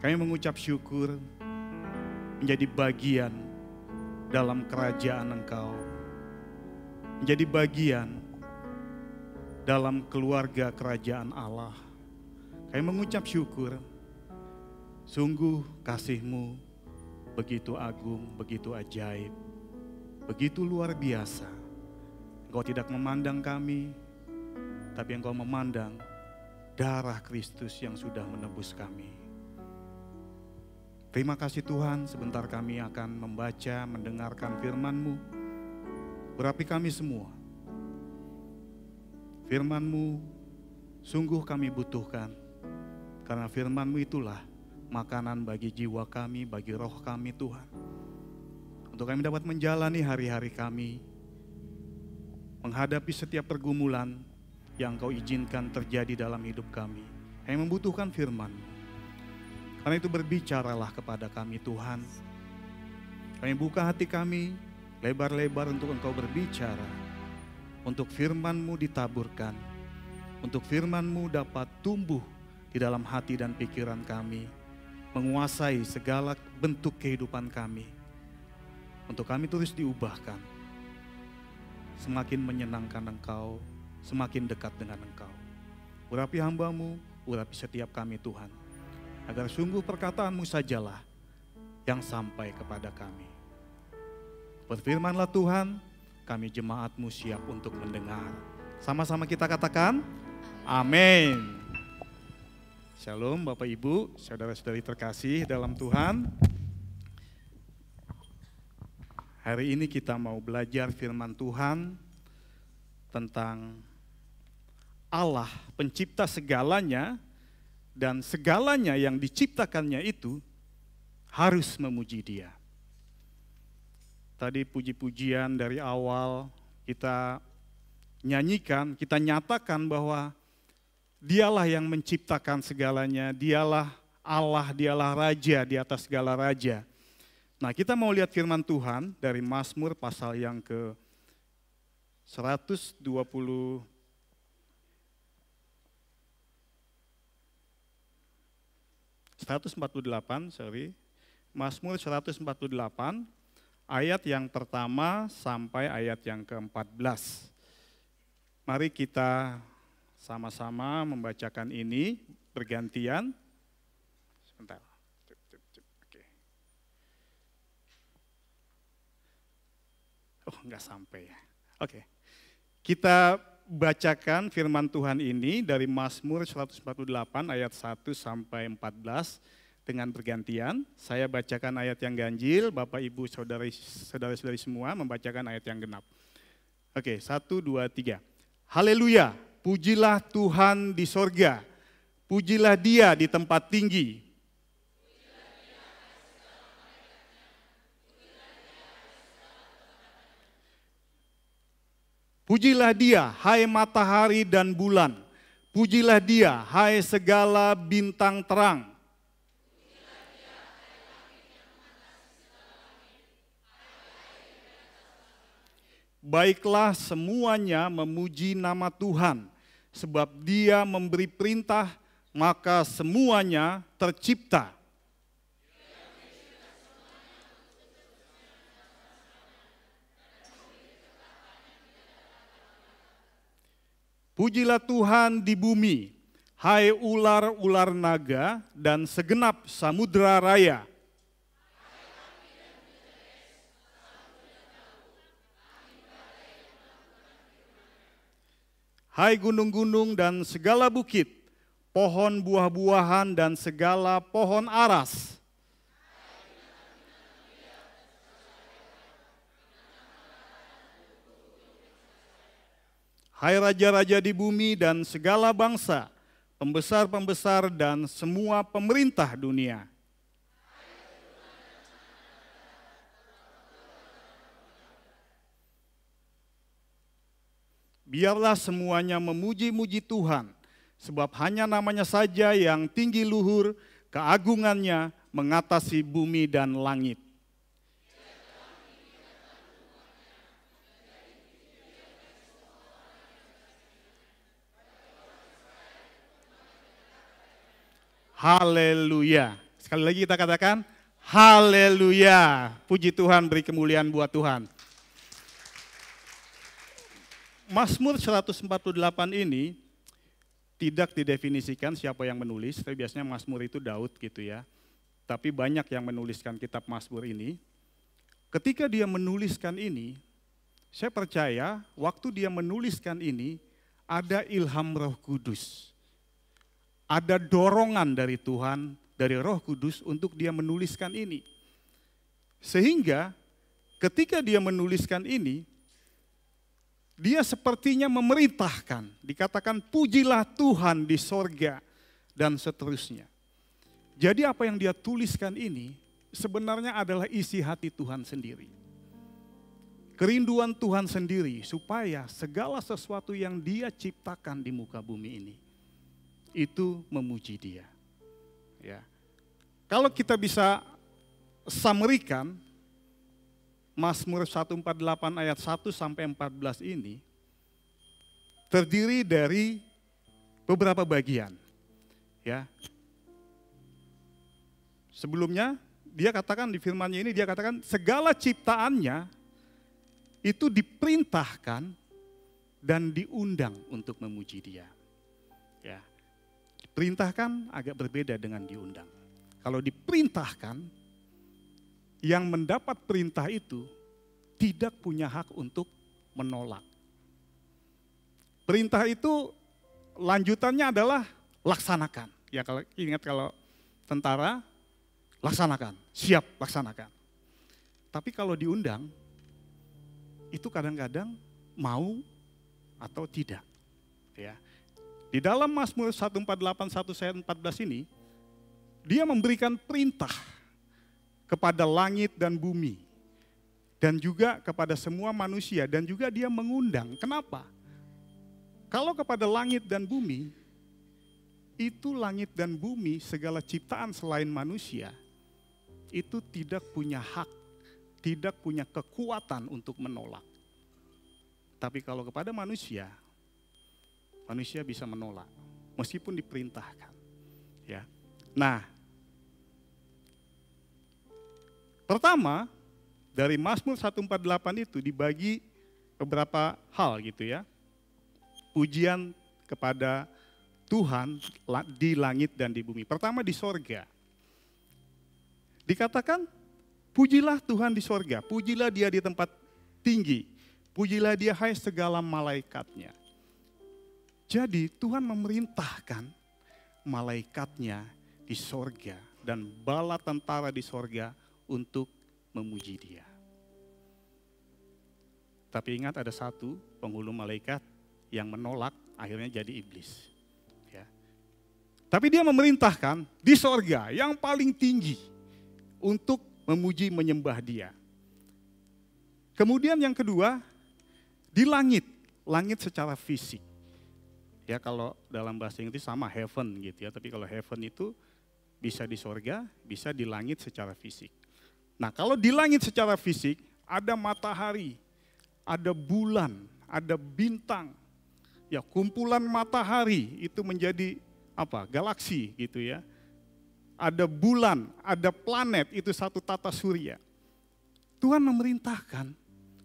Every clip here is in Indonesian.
Kami mengucap syukur menjadi bagian dalam kerajaan Engkau. Menjadi bagian dalam keluarga kerajaan Allah. Kami mengucap syukur, sungguh kasih-Mu begitu agung, begitu ajaib, begitu luar biasa. Engkau tidak memandang kami, tapi Engkau memandang darah Kristus yang sudah menebus kami. Terima kasih Tuhan, sebentar kami akan membaca, mendengarkan firman-Mu. Urapi kami semua. Firman-Mu sungguh kami butuhkan, karena firman-Mu itulah makanan bagi jiwa kami, bagi roh kami Tuhan. Untuk kami dapat menjalani hari-hari kami, menghadapi setiap pergumulan yang Kau izinkan terjadi dalam hidup kami. Kami membutuhkan firman-Mu. Karena itu berbicaralah kepada kami Tuhan. Kami buka hati kami lebar-lebar untuk Engkau berbicara. Untuk firman-Mu ditaburkan. Untuk firman-Mu dapat tumbuh di dalam hati dan pikiran kami. Menguasai segala bentuk kehidupan kami. Untuk kami terus diubahkan. Semakin menyenangkan Engkau, semakin dekat dengan Engkau. Urapi hamba-Mu, urapi setiap kami Tuhan. Agar sungguh perkataan-Mu sajalah yang sampai kepada kami. Berfirmanlah Tuhan, kami jemaat-Mu siap untuk mendengar. Sama-sama kita katakan, amin. Shalom Bapak Ibu, saudara-saudari terkasih dalam Tuhan. Hari ini kita mau belajar firman Tuhan tentang Allah pencipta segalanya, dan segalanya yang diciptakannya itu harus memuji Dia. Tadi puji-pujian dari awal kita nyanyikan, kita nyatakan bahwa Dialah yang menciptakan segalanya, Dialah Allah, Dialah Raja di atas segala raja. Nah, kita mau lihat firman Tuhan dari Mazmur pasal yang ke 148, Mazmur 148, ayat yang pertama sampai ayat yang ke-14. Mari kita sama-sama membacakan ini bergantian. Sebentar. Oke. Oh, enggak sampai ya. Oke. Kita bacakan firman Tuhan ini dari Mazmur 148 ayat 1 sampai 14 dengan bergantian. Saya bacakan ayat yang ganjil, Bapak Ibu saudara-saudari semua membacakan ayat yang genap. Oke, 1, 2, 3. Haleluya, pujilah Tuhan di sorga, pujilah Dia di tempat tinggi. Pujilah Dia, hai matahari dan bulan. Pujilah Dia, hai segala bintang terang. Baiklah semuanya memuji nama Tuhan, sebab Dia memberi perintah, maka semuanya tercipta. Pujilah Tuhan di bumi, hai ular-ular naga dan segenap samudra raya. Hai gunung-gunung dan segala bukit, pohon buah-buahan dan segala pohon aras. Hai raja-raja di bumi dan segala bangsa, pembesar-pembesar dan semua pemerintah dunia. Biarlah semuanya memuji-muji Tuhan, sebab hanya namanya saja yang tinggi luhur, keagungannya mengatasi bumi dan langit. Haleluya. Sekali lagi kita katakan, haleluya. Puji Tuhan, beri kemuliaan buat Tuhan. Mazmur 148 ini tidak didefinisikan siapa yang menulis, tapi biasanya Mazmur itu Daud gitu ya. Tapi banyak yang menuliskan kitab Mazmur ini. Ketika dia menuliskan ini, saya percaya waktu dia menuliskan ini, ada ilham Roh Kudus. Ada dorongan dari Tuhan, dari Roh Kudus untuk dia menuliskan ini. Sehingga ketika dia menuliskan ini, dia sepertinya memerintahkan, dikatakan pujilah Tuhan di sorga dan seterusnya. Jadi apa yang dia tuliskan ini sebenarnya adalah isi hati Tuhan sendiri. Kerinduan Tuhan sendiri supaya segala sesuatu yang dia ciptakan di muka bumi ini, itu memuji dia. Ya. Kalau kita bisa summary-kan, Mazmur 148 ayat 1 sampai 14 ini terdiri dari beberapa bagian. Ya. Sebelumnya dia katakan di firman-Nya ini, dia katakan segala ciptaannya itu diperintahkan dan diundang untuk memuji dia. Ya. Diperintahkan agak berbeda dengan diundang. Kalau diperintahkan, yang mendapat perintah itu tidak punya hak untuk menolak. Perintah itu lanjutannya adalah laksanakan. Ya kalau ingat kalau tentara, laksanakan, siap laksanakan. Tapi kalau diundang, itu kadang-kadang mau atau tidak. Ya. Di dalam Mazmur 148:1-14 ini, dia memberikan perintah kepada langit dan bumi, dan juga kepada semua manusia, dan juga dia mengundang. Kenapa? Kalau kepada langit dan bumi, itu langit dan bumi, segala ciptaan selain manusia, itu tidak punya hak, tidak punya kekuatan untuk menolak. Tapi kalau kepada manusia, manusia bisa menolak, meskipun diperintahkan. Ya. Nah, pertama, dari Mazmur 148 itu dibagi beberapa hal gitu ya. Pujian kepada Tuhan di langit dan di bumi. Pertama di sorga. Dikatakan, pujilah Tuhan di sorga, pujilah dia di tempat tinggi, pujilah dia hai segala malaikatnya. Jadi Tuhan memerintahkan malaikatnya di sorga dan bala tentara di sorga untuk memuji dia. Tapi ingat ada satu penghulu malaikat yang menolak, akhirnya jadi iblis. Ya. Tapi dia memerintahkan di sorga yang paling tinggi untuk memuji menyembah dia. Kemudian yang kedua, di langit, langit secara fisik. Ya kalau dalam bahasa Inggris sama heaven gitu ya, tapi kalau heaven itu bisa di sorga, bisa di langit secara fisik. Nah kalau di langit secara fisik, ada matahari, ada bulan, ada bintang. Ya kumpulan matahari itu menjadi apa? Galaksi gitu ya. Ada bulan, ada planet, itu satu tata surya. Tuhan memerintahkan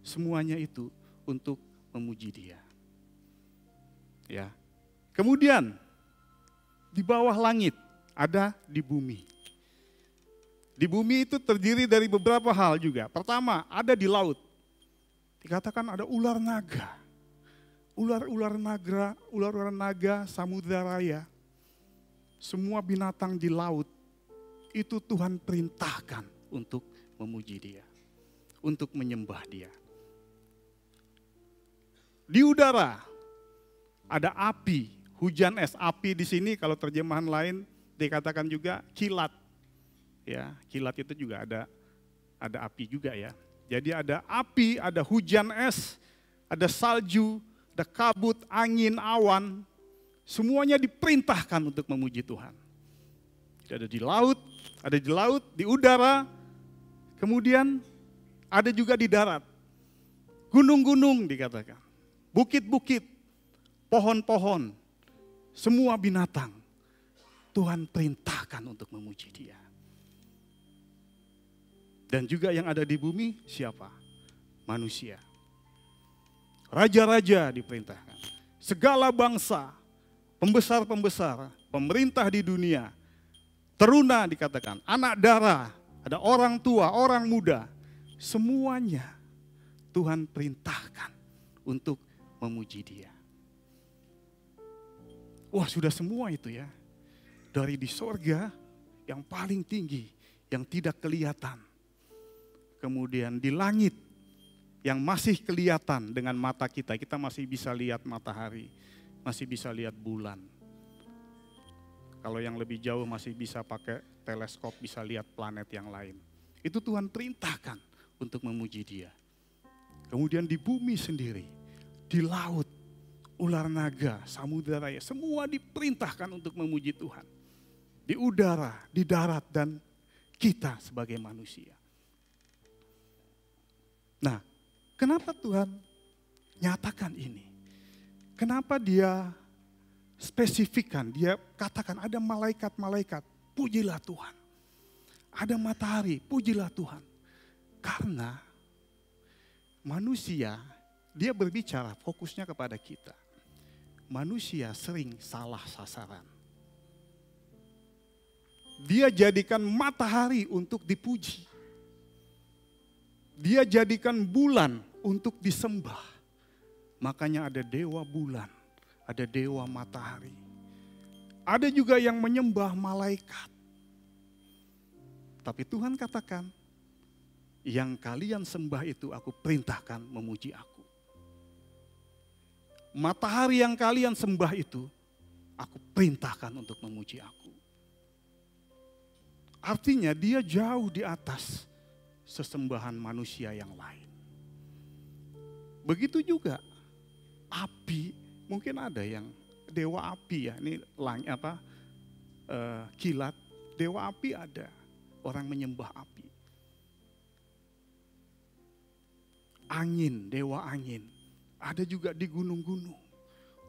semuanya itu untuk memuji dia. Ya. Kemudian di bawah langit ada di bumi. Di bumi itu terdiri dari beberapa hal juga. Pertama, ada di laut. Dikatakan ada ular naga. Ular-ular naga, samudra raya. Semua binatang di laut itu Tuhan perintahkan untuk memuji dia. Untuk menyembah dia. Di udara ada api, hujan es. Api di sini kalau terjemahan lain dikatakan juga kilat. Ya, kilat itu juga ada api juga ya. Jadi ada api, ada hujan es, ada salju, ada kabut, angin, awan. Semuanya diperintahkan untuk memuji Tuhan. Ada di laut, di udara, kemudian ada juga di darat. Gunung-gunung dikatakan, bukit-bukit, pohon-pohon, semua binatang. Tuhan perintahkan untuk memuji dia. Dan juga yang ada di bumi siapa? Manusia. Raja-raja diperintahkan. Segala bangsa, pembesar-pembesar, pemerintah di dunia, teruna dikatakan, anak dara, ada orang tua, orang muda, semuanya Tuhan perintahkan untuk memuji Dia. Wah, sudah semua itu ya. Dari di sorga yang paling tinggi, yang tidak kelihatan. Kemudian di langit yang masih kelihatan dengan mata kita. Kita masih bisa lihat matahari, masih bisa lihat bulan. Kalau yang lebih jauh masih bisa pakai teleskop, bisa lihat planet yang lain. Itu Tuhan perintahkan untuk memuji Dia. Kemudian di bumi sendiri, di laut, ular naga, samudera raya, semua diperintahkan untuk memuji Tuhan. Di udara, di darat, dan kita sebagai manusia. Nah, kenapa Tuhan nyatakan ini? Kenapa Dia spesifikkan, Dia katakan ada malaikat-malaikat, pujilah Tuhan. Ada matahari, pujilah Tuhan. Karena manusia, Dia berbicara fokusnya kepada kita. Manusia sering salah sasaran. Dia jadikan matahari untuk dipuji. Dia jadikan bulan untuk disembah. Makanya ada dewa bulan, ada dewa matahari. Ada juga yang menyembah malaikat. Tapi Tuhan katakan, yang kalian sembah itu aku perintahkan memuji aku. Matahari yang kalian sembah itu, aku perintahkan untuk memuji aku. Artinya dia jauh di atas sesembahan manusia yang lain. Begitu juga api, mungkin ada yang dewa api ya, ini kilat, dewa api ada, orang menyembah api. Angin, dewa angin, ada juga di gunung-gunung.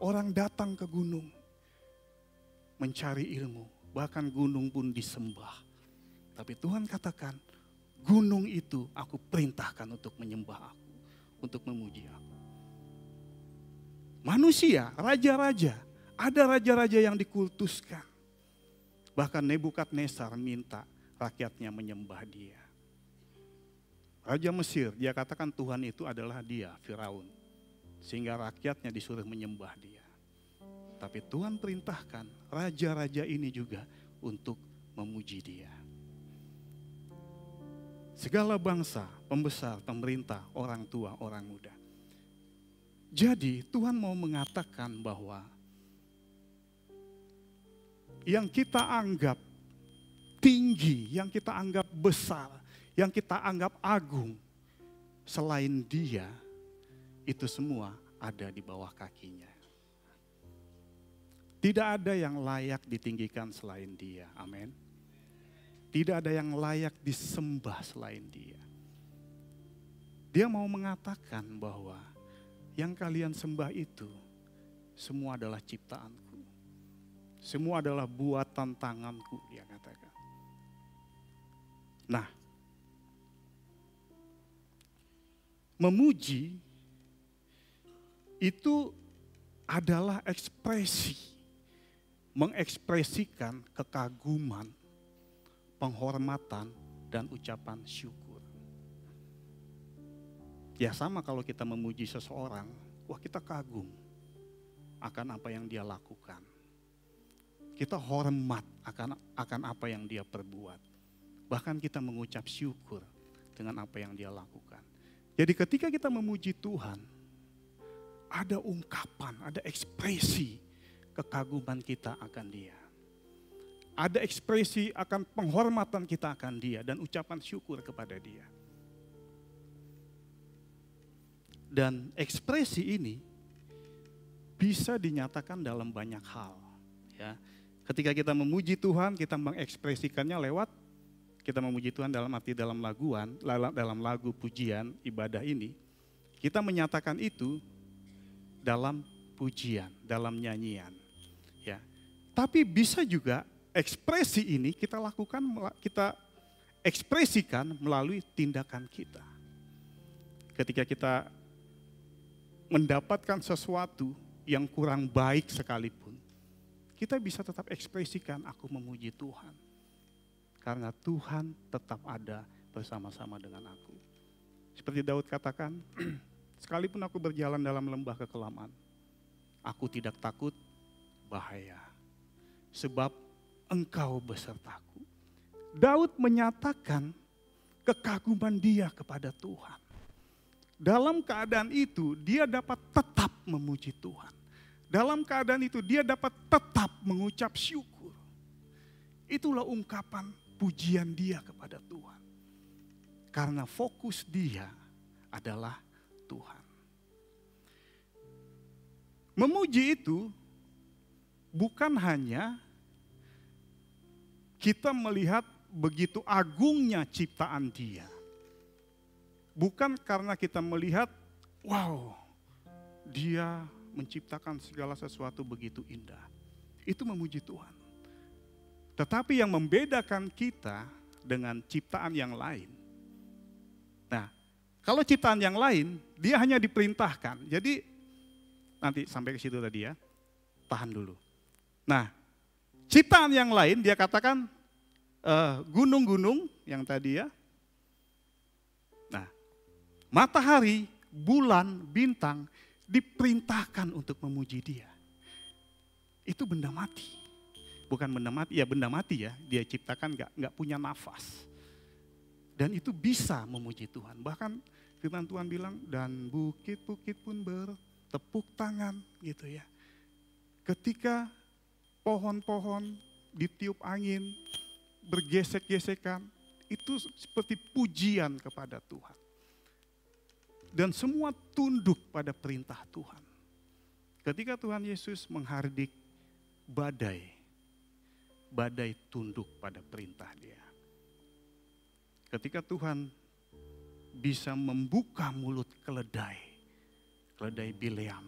Orang datang ke gunung mencari ilmu, bahkan gunung pun disembah. Tapi Tuhan katakan, gunung itu aku perintahkan untuk menyembah aku, untuk memuji aku. Manusia, raja-raja, ada raja-raja yang dikultuskan. Bahkan Nebukadnezar minta rakyatnya menyembah dia. Raja Mesir, dia katakan Tuhan itu adalah dia, Firaun. Sehingga rakyatnya disuruh menyembah dia. Tapi Tuhan perintahkan raja-raja ini juga untuk memuji dia. Segala bangsa, pembesar, pemerintah, orang tua, orang muda. Jadi Tuhan mau mengatakan bahwa yang kita anggap tinggi, yang kita anggap besar, yang kita anggap agung, selain Dia, itu semua ada di bawah kakinya. Tidak ada yang layak ditinggikan selain Dia, amin. Tidak ada yang layak disembah selain Dia. Dia mau mengatakan bahwa yang kalian sembah itu semua adalah ciptaanku. Semua adalah buatan tanganku, dia katakan. Nah, memuji itu adalah ekspresi, mengekspresikan kekaguman, penghormatan, dan ucapan syukur. Ya sama kalau kita memuji seseorang, wah kita kagum akan apa yang dia lakukan. Kita hormat akan apa yang dia perbuat. Bahkan kita mengucap syukur dengan apa yang dia lakukan. Jadi ketika kita memuji Tuhan, ada ungkapan, ada ekspresi kekaguman kita akan Dia. Ada ekspresi akan penghormatan kita akan Dia dan ucapan syukur kepada Dia. Dan ekspresi ini bisa dinyatakan dalam banyak hal. Ya, ketika kita memuji Tuhan, kita mengekspresikannya lewat kita memuji Tuhan dalam arti dalam lagu pujian ibadah ini. Kita menyatakan itu dalam pujian, dalam nyanyian. Ya, tapi bisa juga ekspresi ini kita lakukan, kita ekspresikan melalui tindakan kita. Ketika kita mendapatkan sesuatu yang kurang baik sekalipun, kita bisa tetap ekspresikan, aku memuji Tuhan. Karena Tuhan tetap ada bersama-sama dengan aku. Seperti Daud katakan, sekalipun aku berjalan dalam lembah kekelaman, aku tidak takut bahaya, sebab Engkau besertaku. Daud menyatakan kekaguman dia kepada Tuhan. Dalam keadaan itu, dia dapat tetap memuji Tuhan. Dalam keadaan itu, dia dapat tetap mengucap syukur. Itulah ungkapan pujian dia kepada Tuhan. Karena fokus dia adalah Tuhan. Memuji itu bukan hanya kita melihat begitu agungnya ciptaan dia. Bukan karena kita melihat, wow, dia menciptakan segala sesuatu begitu indah. Itu memuji Tuhan. Tetapi yang membedakan kita dengan ciptaan yang lain. Nah, kalau ciptaan yang lain, dia hanya diperintahkan. Jadi, nanti sampai ke situ tadi ya, tahan dulu. Nah, ciptaan yang lain dia katakan gunung-gunung yang tadi ya. Nah, matahari, bulan, bintang diperintahkan untuk memuji dia. Itu benda mati. Bukan benda mati, ya benda mati ya. Dia ciptakan nggak punya nafas. Dan itu bisa memuji Tuhan. Bahkan firman Tuhan bilang, dan bukit-bukit pun bertepuk tangan gitu ya. Ketika pohon-pohon ditiup angin, bergesek-gesekan, itu seperti pujian kepada Tuhan. Dan semua tunduk pada perintah Tuhan. Ketika Tuhan Yesus menghardik badai, badai tunduk pada perintah Dia. Ketika Tuhan bisa membuka mulut keledai, keledai Bileam,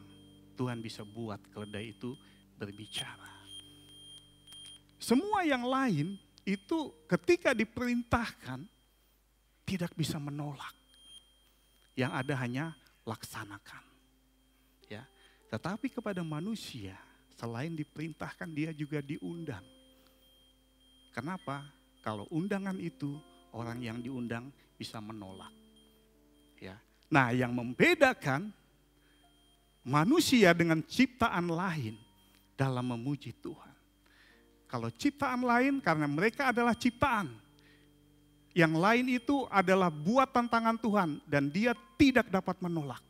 Tuhan bisa buat keledai itu berbicara. Semua yang lain itu ketika diperintahkan tidak bisa menolak. Yang ada hanya laksanakan. Ya. Tetapi kepada manusia selain diperintahkan dia juga diundang. Kenapa? Kalau undangan itu orang yang diundang bisa menolak. Ya. Nah, yang membedakan manusia dengan ciptaan lain dalam memuji Tuhan. Kalau ciptaan lain karena mereka adalah ciptaan. Yang lain itu adalah buatan tangan Tuhan dan dia tidak dapat menolak.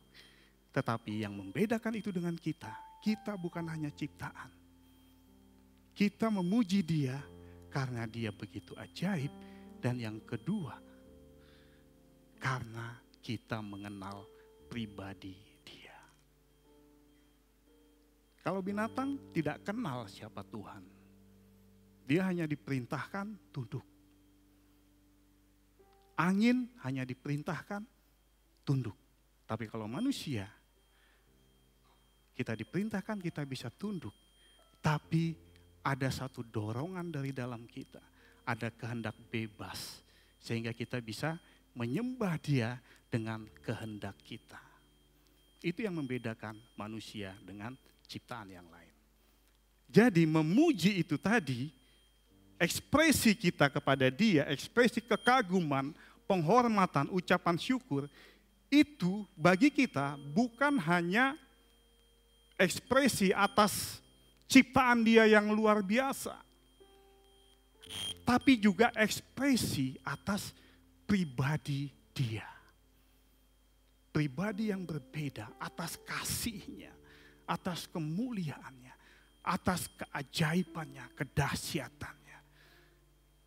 Tetapi yang membedakan itu dengan kita, kita bukan hanya ciptaan. Kita memuji dia karena dia begitu ajaib. Dan yang kedua, karena kita mengenal pribadi dia. Kalau binatang tidak kenal siapa Tuhan. Dia hanya diperintahkan tunduk. Angin hanya diperintahkan tunduk. Tapi kalau manusia, kita diperintahkan kita bisa tunduk. Tapi ada satu dorongan dari dalam kita. Ada kehendak bebas. Sehingga kita bisa menyembah dia dengan kehendak kita. Itu yang membedakan manusia dengan ciptaan yang lain. Jadi memuji itu tadi, ekspresi kita kepada dia, ekspresi kekaguman, penghormatan, ucapan syukur, itu bagi kita bukan hanya ekspresi atas ciptaan dia yang luar biasa, tapi juga ekspresi atas pribadi dia. Pribadi yang berbeda atas kasihnya, atas kemuliaannya, atas keajaibannya, kedahsyatannya.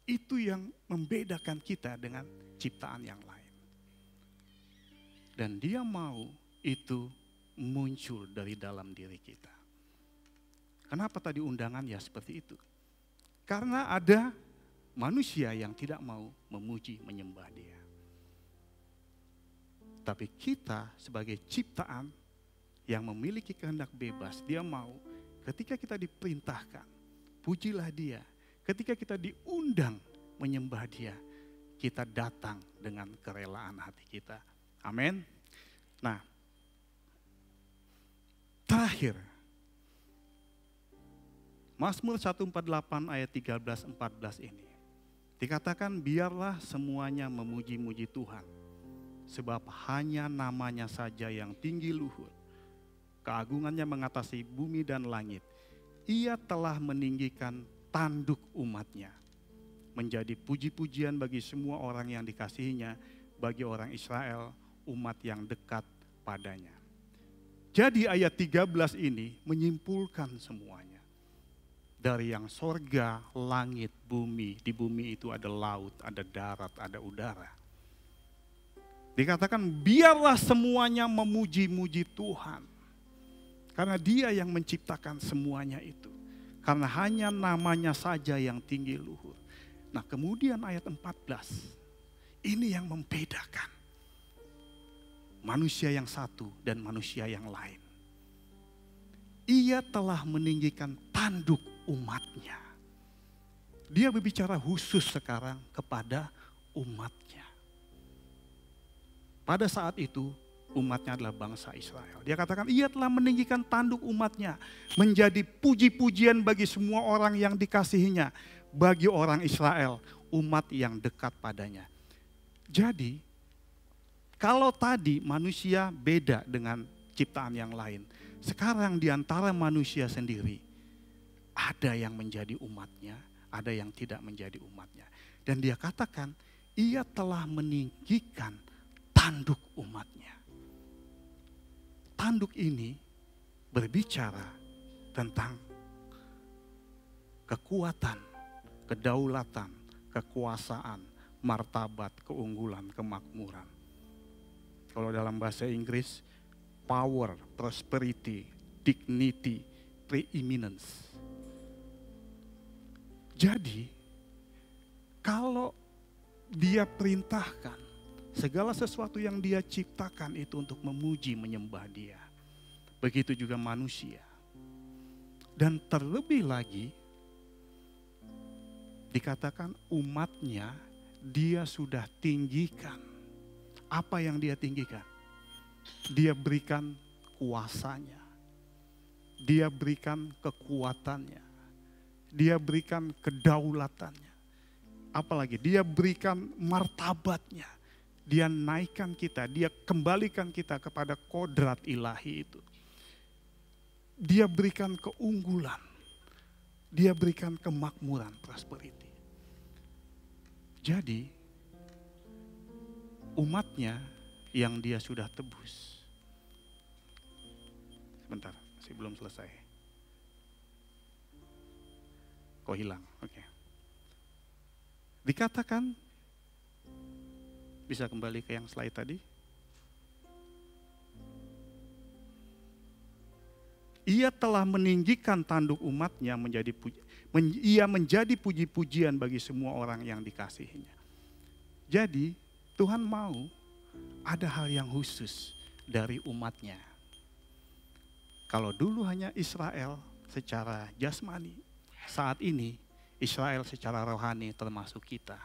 Itu yang membedakan kita dengan ciptaan yang lain. Dan dia mau itu muncul dari dalam diri kita. Kenapa tadi undangan ya seperti itu? Karena ada manusia yang tidak mau memuji, menyembah dia. Tapi kita sebagai ciptaan yang memiliki kehendak bebas, dia mau ketika kita diperintahkan, pujilah dia. Ketika kita diundang menyembah dia, kita datang dengan kerelaan hati kita. Amin. Nah, terakhir, Mazmur 148 ayat 13-14 ini. Dikatakan biarlah semuanya memuji-muji Tuhan. Sebab hanya namanya saja yang tinggi luhur. Keagungannya mengatasi bumi dan langit. Ia telah meninggikan tanduk umatnya. Menjadi puji-pujian bagi semua orang yang dikasihinya. Bagi orang Israel, umat yang dekat padanya. Jadi ayat 13 ini menyimpulkan semuanya. Dari yang sorga, langit, bumi. Di bumi itu ada laut, ada darat, ada udara. Dikatakan biarlah semuanya memuji-muji Tuhan. Karena Dia yang menciptakan semuanya itu. Karena hanya namanya saja yang tinggi luhur. Nah kemudian ayat 14. Ini yang membedakan. Manusia yang satu dan manusia yang lain. Ia telah meninggikan tanduk umatnya. Dia berbicara khusus sekarang kepada umatnya. Pada saat itu umatnya adalah bangsa Israel. Dia katakan ia telah meninggikan tanduk umatnya. Menjadi puji-pujian bagi semua orang yang dikasihinya. Bagi orang Israel, umat yang dekat padanya. Jadi kalau tadi manusia beda dengan ciptaan yang lain. Sekarang di antara manusia sendiri, ada yang menjadi umatnya, ada yang tidak menjadi umatnya. Dan dia katakan, ia telah meninggikan tanduk umatnya. Tanduk ini berbicara tentang kekuatan, kedaulatan, kekuasaan, martabat, keunggulan, kemakmuran. Kalau dalam bahasa Inggris, power, prosperity, dignity, preeminence. Jadi, kalau Dia perintahkan segala sesuatu yang Dia ciptakan itu untuk memuji, menyembah Dia. Begitu juga manusia. Dan terlebih lagi, dikatakan umatnya Dia sudah tinggikan. Apa yang Dia tinggikan? Dia berikan kuasanya. Dia berikan kekuatannya. Dia berikan kedaulatannya. Apalagi dia berikan martabatnya. Dia naikkan kita, dia kembalikan kita kepada kodrat ilahi itu. Dia berikan keunggulan. Dia berikan kemakmuran, prosperity. Jadi umatnya yang Dia sudah tebus. Sebentar, masih belum selesai. Kok hilang? Oke. Dikatakan, bisa kembali ke yang slide tadi. Ia telah meninggikan tanduk umatnya ia menjadi puji-pujian bagi semua orang yang dikasihinya. Jadi Tuhan mau ada hal yang khusus dari umatnya. Kalau dulu hanya Israel secara jasmani, saat ini Israel secara rohani termasuk kita.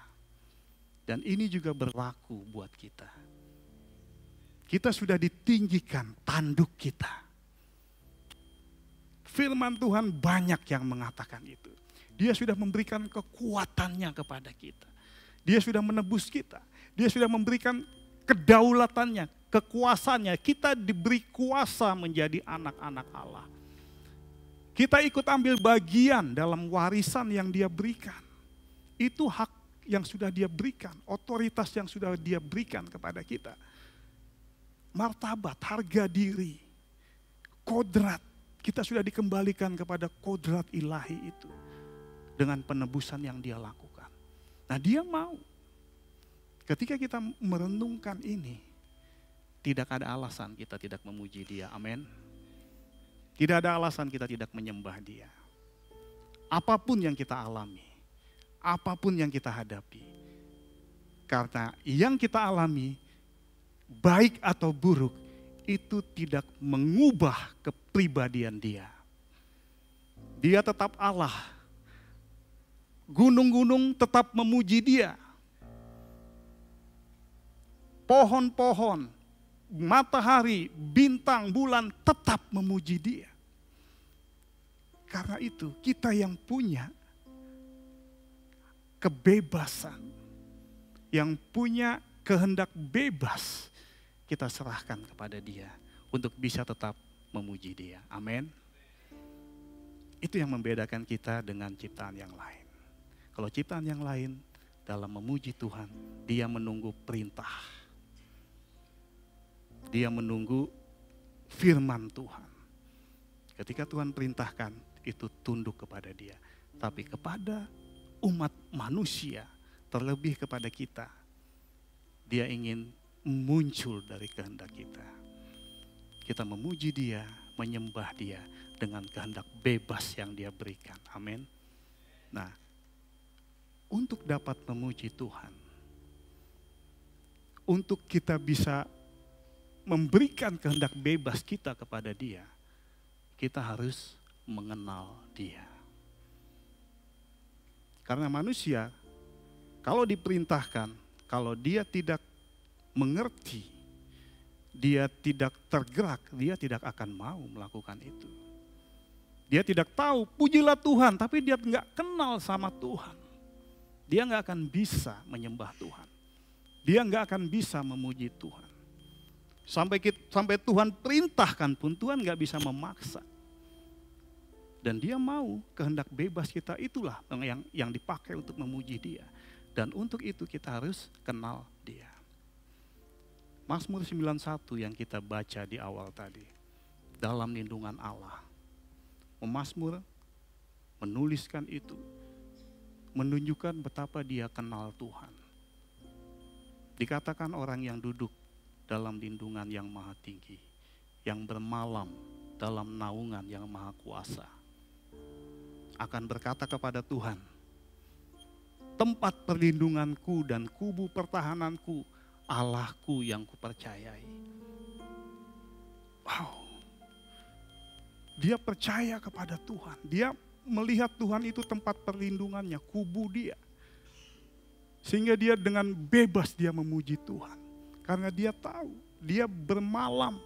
Dan ini juga berlaku buat kita. Kita sudah ditinggikan tanduk kita. Firman Tuhan banyak yang mengatakan itu. Dia sudah memberikan kekuatannya kepada kita. Dia sudah menebus kita. Dia sudah memberikan kedaulatannya, kekuasaannya. Kita diberi kuasa menjadi anak-anak Allah. Kita ikut ambil bagian dalam warisan yang Dia berikan. Itu hak yang sudah Dia berikan, otoritas yang sudah Dia berikan kepada kita. Martabat, harga diri, kodrat. Kita sudah dikembalikan kepada kodrat ilahi itu. Dengan penebusan yang Dia lakukan. Nah Dia mau. Ketika kita merenungkan ini, tidak ada alasan kita tidak memuji Dia. Amin. Tidak ada alasan kita tidak menyembah Dia. Apapun yang kita alami, apapun yang kita hadapi. Karena yang kita alami, baik atau buruk, itu tidak mengubah kepribadian Dia. Dia tetap Allah. Gunung-gunung tetap memuji Dia. pohon-pohon, matahari, bintang, bulan tetap memuji Dia. Karena itu kita yang punya kebebasan, yang punya kehendak bebas, kita serahkan kepada Dia untuk bisa tetap memuji Dia. Amin. Itu yang membedakan kita dengan ciptaan yang lain. Kalau ciptaan yang lain dalam memuji Tuhan, dia menunggu perintah. Dia menunggu firman Tuhan. Ketika Tuhan perintahkan, itu tunduk kepada Dia. Tapi kepada umat manusia, terlebih kepada kita, Dia ingin muncul dari kehendak kita. Kita memuji Dia, menyembah Dia dengan kehendak bebas yang Dia berikan. Amin. Nah, untuk dapat memuji Tuhan, untuk kita bisa memberikan kehendak bebas kita kepada Dia, kita harus mengenal Dia. Karena manusia, kalau diperintahkan, kalau dia tidak mengerti, dia tidak tergerak, dia tidak akan mau melakukan itu. Dia tidak tahu, pujilah Tuhan, tapi dia nggak kenal sama Tuhan. Dia nggak akan bisa menyembah Tuhan. Dia nggak akan bisa memuji Tuhan. Sampai Tuhan perintahkan pun Tuhan nggak bisa memaksa. Dan Dia mau kehendak bebas kita itulah yang dipakai untuk memuji Dia. Dan untuk itu kita harus kenal Dia. Mazmur 91 yang kita baca di awal tadi. Dalam lindungan Allah. Mazmur menuliskan itu. Menunjukkan betapa dia kenal Tuhan. Dikatakan orang yang duduk dalam lindungan yang maha tinggi. Yang bermalam dalam naungan yang maha kuasa. Akan berkata kepada Tuhan, tempat perlindunganku dan kubu pertahananku, Allahku yang kupercayai. Wow. Dia percaya kepada Tuhan. Dia melihat Tuhan itu tempat perlindungannya, kubu dia. Sehingga dia dengan bebas dia memuji Tuhan. Karena dia tahu, dia bermalam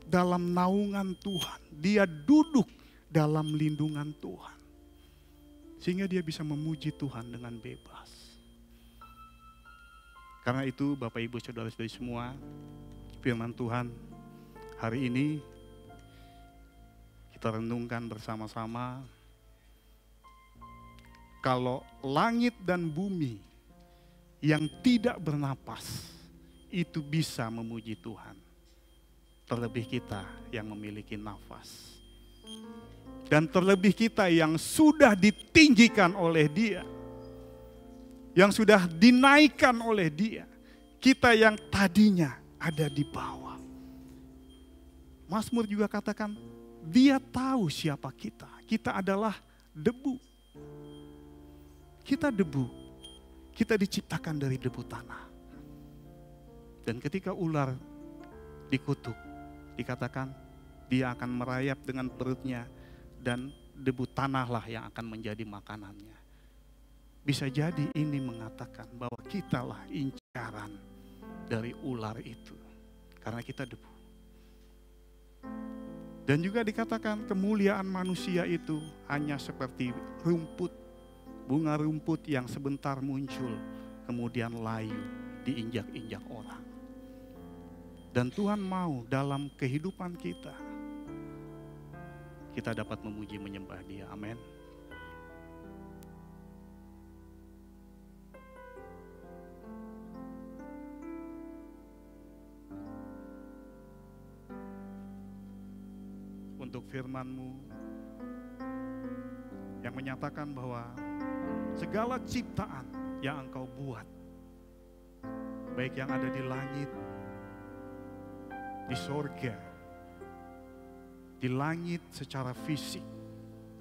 dalam naungan Tuhan. Dia duduk dalam lindungan Tuhan. Sehingga dia bisa memuji Tuhan dengan bebas. Karena itu Bapak Ibu Saudara-saudari semua, firman Tuhan hari ini kita renungkan bersama-sama. Kalau langit dan bumi yang tidak bernapas itu bisa memuji Tuhan. Terlebih kita yang memiliki nafas. Dan terlebih kita yang sudah ditinggikan oleh Dia. Yang sudah dinaikkan oleh Dia. Kita yang tadinya ada di bawah. Mazmur juga katakan, Dia tahu siapa kita. Kita adalah debu. Kita debu. Kita diciptakan dari debu tanah. Dan ketika ular dikutuk, dikatakan dia akan merayap dengan perutnya. Dan debu tanahlah yang akan menjadi makanannya. Bisa jadi ini mengatakan bahwa kitalah incaran dari ular itu. Karena kita debu. Dan juga dikatakan kemuliaan manusia itu hanya seperti rumput. Bunga rumput yang sebentar muncul, kemudian layu diinjak-injak orang. Dan Tuhan mau dalam kehidupan kita dapat memuji menyembah Dia. Amin. Untuk firman-Mu yang menyatakan bahwa segala ciptaan yang Engkau buat, baik yang ada di langit, di sorga, di langit secara fisik,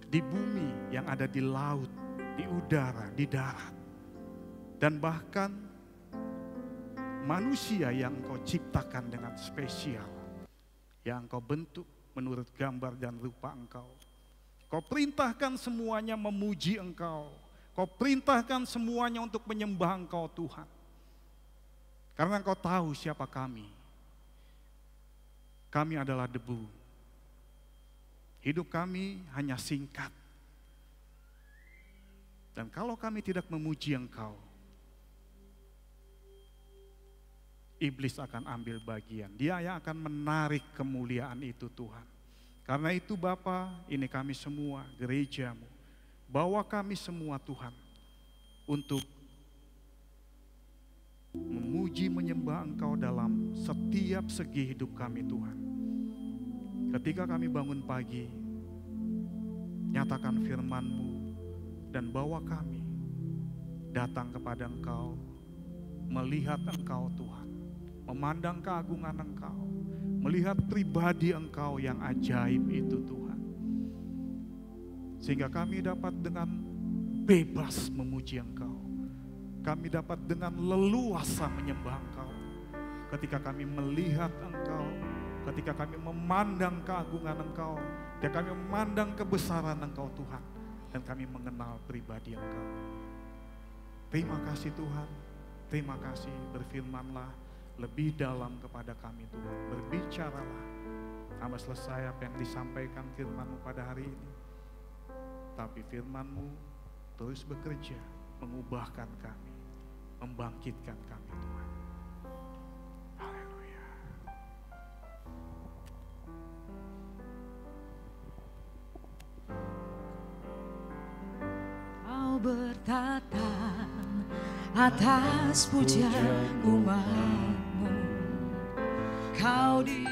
di bumi yang ada di laut, di udara, di darat, dan bahkan manusia yang Engkau ciptakan dengan spesial, yang Engkau bentuk menurut gambar dan rupa Engkau. Kau perintahkan semuanya memuji Engkau. Kau perintahkan semuanya untuk menyembah Engkau Tuhan. Karena Engkau tahu siapa kami. Kami adalah debu. Hidup kami hanya singkat. Dan kalau kami tidak memuji Engkau, iblis akan ambil bagian. Dia yang akan menarik kemuliaan itu Tuhan. Karena itu Bapa, ini kami semua, gereja-Mu. Bawa kami semua Tuhan, untuk memuji menyembah Engkau dalam setiap segi hidup kami Tuhan. Ketika kami bangun pagi, nyatakan firman-Mu dan bawa kami datang kepada Engkau, melihat Engkau Tuhan, memandang keagungan Engkau, melihat pribadi Engkau yang ajaib itu Tuhan. Sehingga kami dapat dengan bebas memuji Engkau. Kami dapat dengan leluasa menyembah Engkau. Ketika kami melihat Engkau, ketika kami memandang keagungan Engkau, ketika kami memandang kebesaran Engkau Tuhan, dan kami mengenal pribadi Engkau. Terima kasih Tuhan, terima kasih, berfirmanlah lebih dalam kepada kami Tuhan. Berbicaralah, sampai selesai apa yang disampaikan firman-Mu pada hari ini. Tapi firman-Mu terus bekerja, mengubahkan kami, membangkitkan kami Tuhan. Haleluya. Kau bertata atas pujian umat-Mu, Kau di